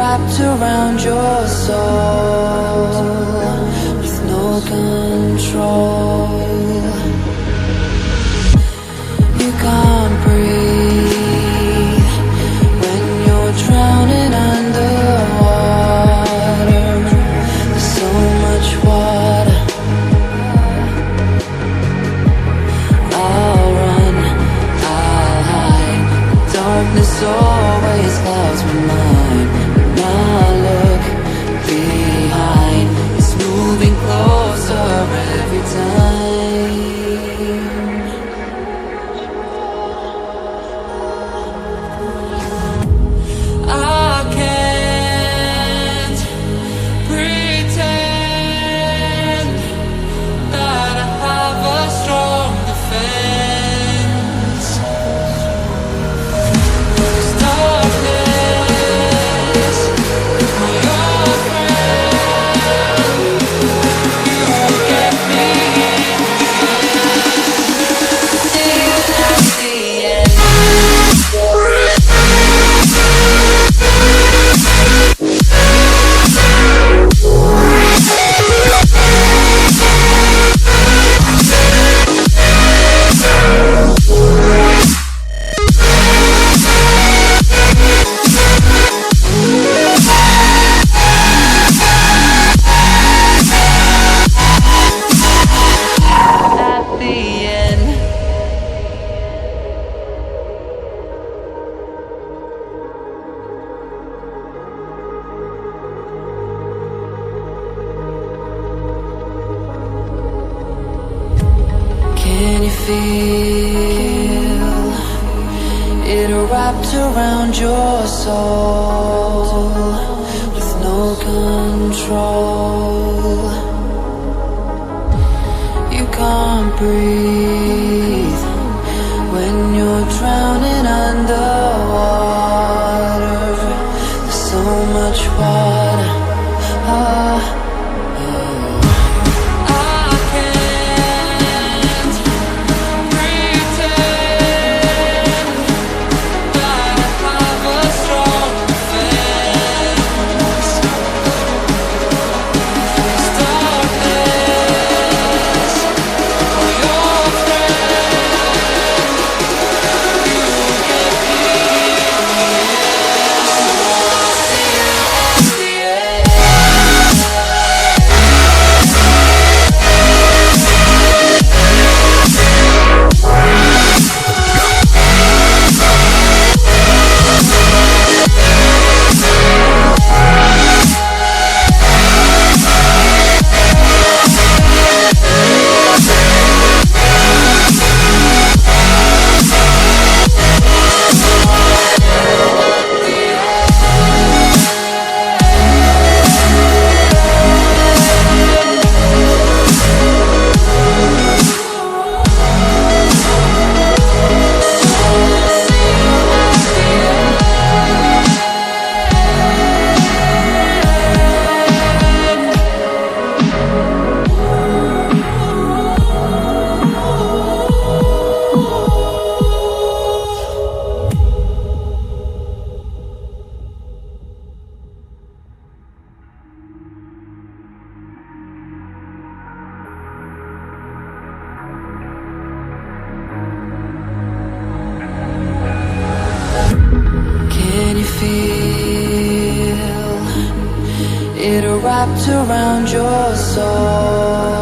wrapped around your soul with no control. You can't breathe when you're drowning underwater. There's so much water. I'll run, I'll hide. Darkness always clouds my mind. Now look behind. It's moving closer every time. I can't pretend that I have a strong defense. 'Cause darkness is my old friend. You won't get me till at the end. At the end. Can you feel it wrapped around your soul with no control? You can't breathe when you're drowning underwater. There's so much water. I can't pretend that I have a strong defense. 'Cause darkness, my old friend, you will get me till the end. Can you feel it wrapped around your soul?